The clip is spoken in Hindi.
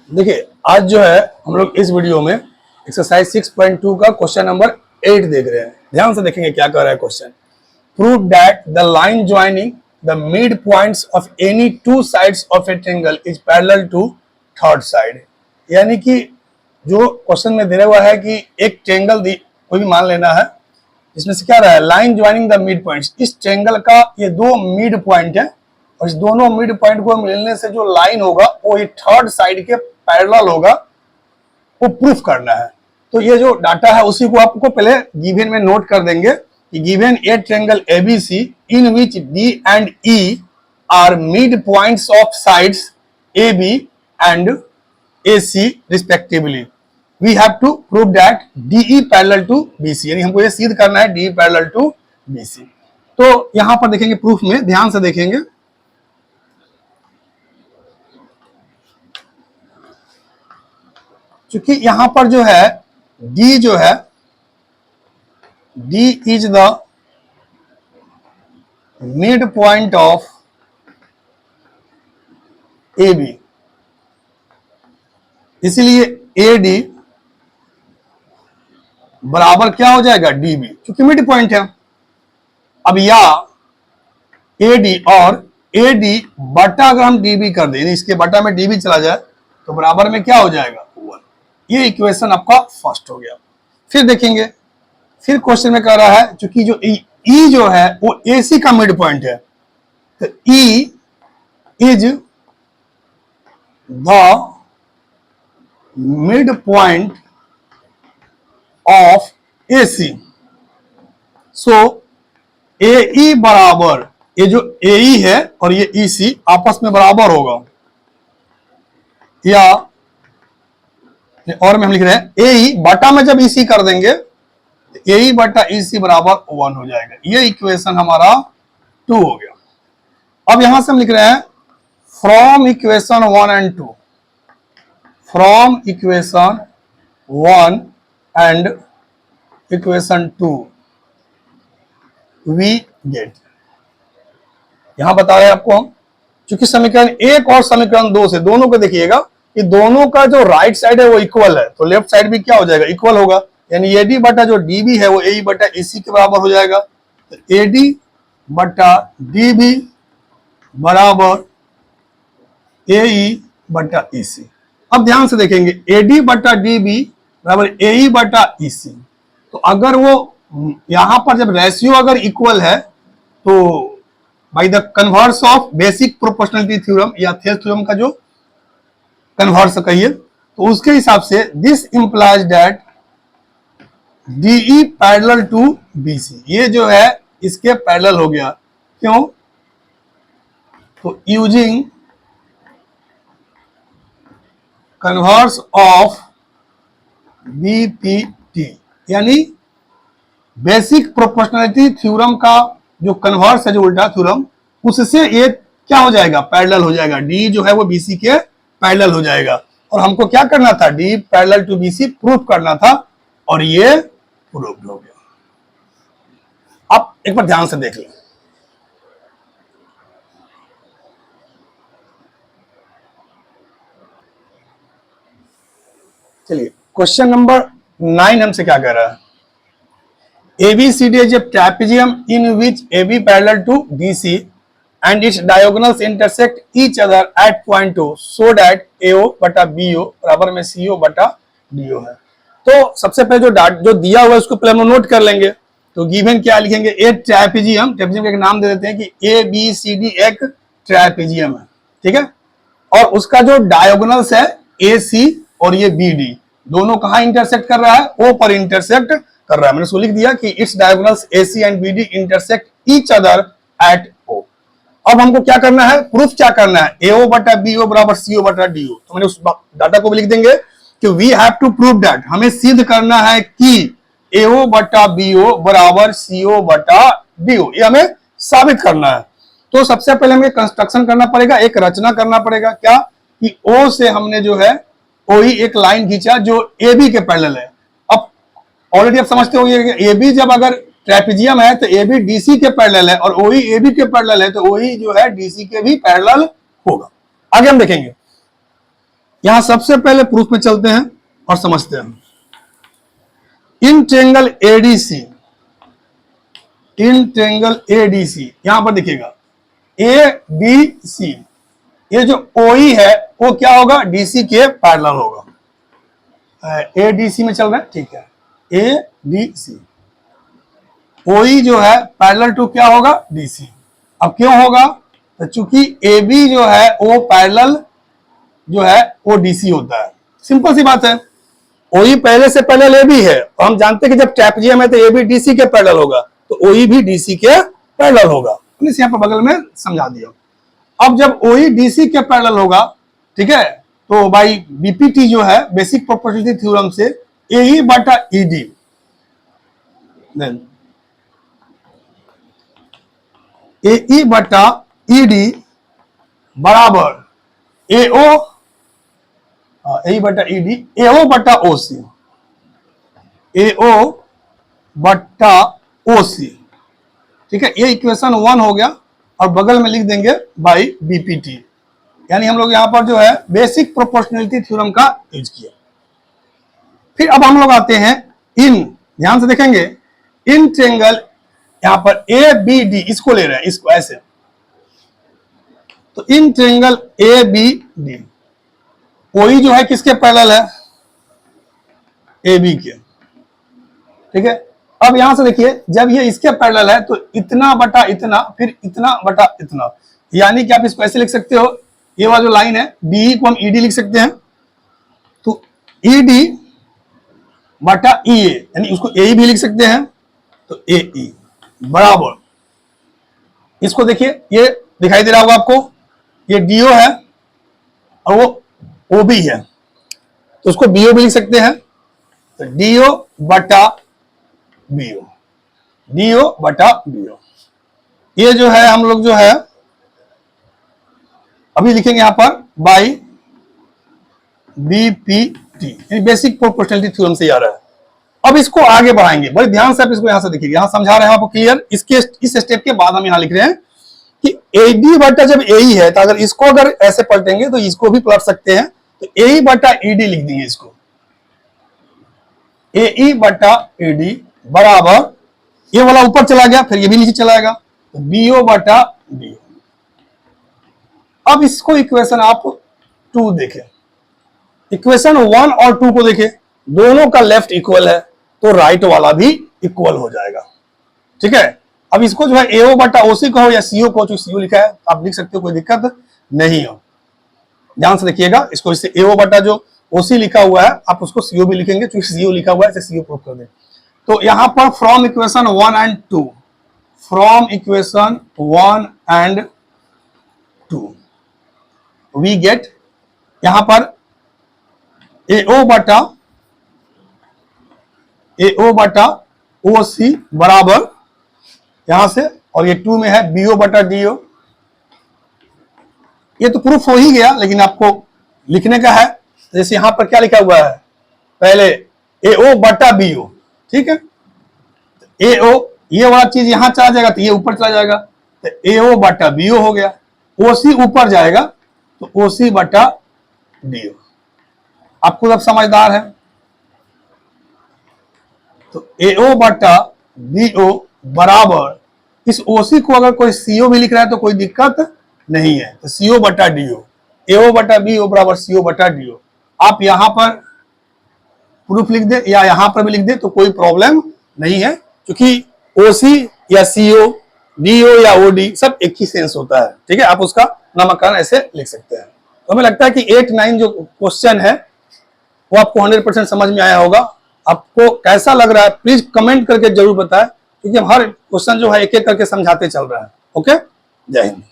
देखिए आज जो है हम लोग इस वीडियो में एक्सरसाइज 6.2 का क्वेश्चन नंबर 8 देख रहे हैं। ध्यान से देखेंगे क्या कर रहा है question. Prove that the line joining the mid points of any two sides of a triangle is parallel to third side. यानी कि जो क्वेश्चन में दे हुआ है कि एक ट्रायंगल कोई भी मान लेना है, इसमें से क्या रहा है, line joining the mid points. इस ट्रायंगल का ये दो मिड पॉइंट है और इस दोनों मिड पॉइंट को मिलने से जो लाइन होगा वो ये थर्ड साइड के पैरेलल होगा, वो प्रूफ करना है। तो ये जो डाटा है उसी को आपको पहले गिवन में नोट कर देंगे कि given a triangle ABC in which D and E are mid points of sides AB and AC respectively, we have to prove that DE parallel to BC। यानी हमको ये सिद्ध करना है DE पैरेलल टू BC। तो यहां पर देखेंगे प्रूफ में, ध्यान से देखेंगे। क्योंकि यहां पर जो है D जो है, D is the mid point of AB, इसलिए AD बराबर क्या हो जाएगा DB, क्योंकि मिड पॉइंट है। अब या AD और AD बटा अगर हम DB कर दें, इसके बटा में DB चला जाए तो बराबर में क्या हो जाएगा, 1। ये इक्वेशन आपका फर्स्ट हो गया। फिर देखेंगे, फिर क्वेश्चन में कह रहा है क्योंकि जो E जो है वो AC का मिड पॉइंट है, तो E is the mid point of AC। So AE बराबर, ये जो AE है और ये EC आपस में बराबर होगा, या और में हम लिख रहे हैं AE बटा में जब EC कर देंगे तो AE बटा EC बराबर 1 हो जाएगा। ये इक्वेशन हमारा 2 हो गया। अब यहां से हम लिख रहे हैं from equation 1 and 2, from equation 1 and equation 2 we get. यहां बता रहे हैं आपको हम, क्योंकि समीकरण 1 और समीकरण 2 से दोनों को देखिएगा कि दोनों का जो राइट साइड है वो इक्वल है, तो लेफ्ट साइड भी क्या हो जाएगा, इक्वल होगा। यानी AD बटा जो DB है वो AE बटा EC के बराबर हो जाएगा। तो AD बटा DB बराबर AE बटा EC। अब ध्यान से देखेंगे, AD बटा DB बराबर AE बटा EC। तो अगर वो यहां पर जब रेशियो अगर इक्वल है तो by the converse of basic proportionality theorem या थेस थ्योरम का जो कन्वर्स कहिए, तो उसके हिसाब से this implies that DE parallel to BC। ये जो है इसके पैरेलल हो गया। क्यों? तो यूजिंग कन्वर्स ऑफ BPT, यानी बेसिक प्रोपोर्शनलिटी थ्योरम का जो कन्वर्स है, जो उल्टा थ्योरम, उससे ये क्या हो जाएगा, पैरेलल हो जाएगा। D जो है वो BC के पैरेलल हो जाएगा। और हमको क्या करना था, D parallel to BC proof करना था, और ये प्रूफ हो गया। अब एक बार ध्यान से देख लें। चलिए क्वेश्चन नंबर 9 हमसे क्या कह रहा है, ABCD is a trapezium in which AB parallel to BC and its diagonals intersect each other at point O, so that AO बटा BO बराबर में CO बटा DO है। तो सबसे पहले जो दिया हुआ है उसको पहले हम नोट कर लेंगे। तो गिवन क्या लिखेंगे, ए ट्रापेजियम, ट्रापेजियम का एक नाम दे देते हैं कि ABCD एक ट्रापेजियम है, ठीक है। और उसका जो डायगोनल्स है AC और ये BD, दोनों कहां इंटरसेक्ट कर रहा है, O पर इंटरसेक्ट कर रहा है। मैंने उसको लिख दिया कि it's diagonals AC and BD intersect each other at O। अब हमको क्या करना है, प्रूफ क्या करना है, AO बटा BO बराबर CO बटा DO। तो मैंने उस डाटा को भी लिख देंगे कि we have to prove that, हमें सिद्ध करना है कि AO बटा BO बराबर CO बटा DO, ये हमें साबित करना है। तो सबसे पहले हमें कंस्ट्रक्शन करना पड़ेगा, एक रचना करना पड़ेगा। क्या कि O से हमने जो है OE एक लाइन खींचा जो AB के पैरेलल है। अब ऑलरेडी आप समझते होंगे कि AB जब अगर ट्रेपेजियम है तो AB DC के पैरेलल है, और OE AB के पैरेलल है तो OE जो है DC के भी पैरेलल होगा। आगे हम देखेंगे, यहां सबसे पहले प्रूफ में चलते हैं और समझते हैं। In triangle ADC, in triangle ADC, यहां पर देखिएगा ए बी सी, ये जो ओई है वो क्या होगा, डीसी के पैरेलल होगा। ए डी सी में चल रहा है, ठीक है, ए डी सी, ओई जो है पैरेलल टू क्या होगा, डीसी। अब क्यों होगा, तो चूंकि ए बी जो है वो पैरेलल जो है वो डीसी होता है, सिंपल सी बात है। ओई पहले से पैरेलल ए बी है और हम जानते हैं कि जब ट्रैपेजियम है तो ए बी डीसी के पैरेलल होगा, तो ओई भी डीसी के पैरेलल होगा। इस यहाँ पर बगल में समझा दिया। अब जब ओई डीसी के पैरेलल होगा, ठीक है, तो भाई बीपीटी जो है बेसिक प्रोपोर्शनलिटी थ्योरम से ए बटा ईडी, देन ए बटा ईडी बराबर एओ, ए बटा ईडी एओ बटा ओसी, एओ बटा ओसी, ठीक है। ये इक्वेशन 1 हो गया और बगल में लिख देंगे बाई बीपीटी, यानी हम लोग यहां पर जो है बेसिक प्रोपोर्शनलिटी थ्योरम का यूज किया। फिर अब हम लोग आते हैं इन, ध्यान से देखेंगे, इन ट्रेंगल, यहां पर ए बी डी इसको ले रहे हैं, इसको ऐसे, तो in triangle A B D, O E जो है किसके पैरेलल है, ए बी के, ठीक है। अब यहां से देखिए, जब ये इसके पैरेलल है तो इतना बटा इतना, फिर इतना बटा इतना, यानी कि आप इसको ऐसे लिख सकते हो, ये वाला जो लाइन है डी को हम ईडी लिख सकते हैं, तो ईडी बटा ई ए, यानी उसको ए भी लिख सकते हैं, तो ए ई बराबर, इसको देखिए ये दिखाई दे रहा होगा आपको, ये डीओ है और वो ओबी है, तो उसको बीओ भी लिख सकते हैं, तो डीओ बटा बीओ, डीओ बटा बीओ। ये जो है हम लोग जो है अभी लिखेंगे यहां पर बाई बीपीटी, यानी बेसिक प्रोपोर्शनलिटी थ्योरम से आ रहा है। अब इसको आगे बढ़ाएंगे, बड़े ध्यान से आप इसको यहां से देखिए, यहां समझा रहे हैं आपको क्लियर। इसके इस स्टेप के बाद हम यहां लिख रहे हैं कि एडी बटा जब ए है, तो अगर इसको अगर ऐसे पलटेंगे तो इसको भी पलट सकते हैं, तो ए बटा ईडी लिख देंगे इसको, ए बटा ईडी बराबर, ये वाला ऊपर चला गया, फिर ये भी नीचे चला जाएगा, तो बीओ बटा बीओ। अब इसको इक्वेशन आप 2 देखें, इक्वेशन 1 और 2 को देखें, दोनों का लेफ्ट इक्वल है, तो राइट वाला भी इक्वल हो जाएगा, ठीक है। अब इसको जो है एओ बटा ओसी कहो या सीओ को, जो सीओ लिखा है आप लिख सकते हो, कोई दिक्कत नहीं हो। ध्यान से देखिएगा, इसको इससे एओ बटा जो ओसी लिखा हुआ है आप उसको सीओ भी लिखेंगे, क्योंकि सीओ लिखा हुआ है इसे सीओ प्रूफ कर दें। तो यहां पर from equation 1 and 2, from equation 1 and 2 we get, यहां पर एओ बटा ओसी बराबर यहां से, और ये 2 में है बीओ बटा डीओ। ये तो प्रूफ हो ही गया, लेकिन आपको लिखने का है, जैसे यहां पर क्या लिखा हुआ है, पहले एओ बटा बीओ, ठीक है, एओ ये वाला चीज यहां चला जाएगा तो ये ऊपर चला जाएगा, तो एओ बटा बीओ हो गया, ओसी ऊपर जाएगा तो ओसी बटा डीओ। आप खुद अब समझदार है, तो एओ बटा बीओ बराबर, इस ओसी को अगर कोई सीओ भी लिख रहा है तो कोई दिक्कत नहीं है, तो सीओ बटा डीओ, एओ बटा बीओ बराबर सीओ बटा डीओ। आप यहां पर प्रूफ लिख दे या यहां पर भी लिख दे तो कोई प्रॉब्लम नहीं है, क्योंकि ओसी या सीओ, डीओ या ओडी सब एक ही सेंस होता है, ठीक है। आप उसका नामकरण ऐसे लिख सकते हैं। तो हमें लगता है कि 8-9 जो क्वेश्चन है वो आपको 100% समझ में आया होगा। आपको कैसा लग रहा है प्लीज कमेंट करके जरूर बताएं, क्योंकि हम हर क्वेश्चन जो है एक एक करके समझाते चल रहे हैं। ओके, जय हिंद।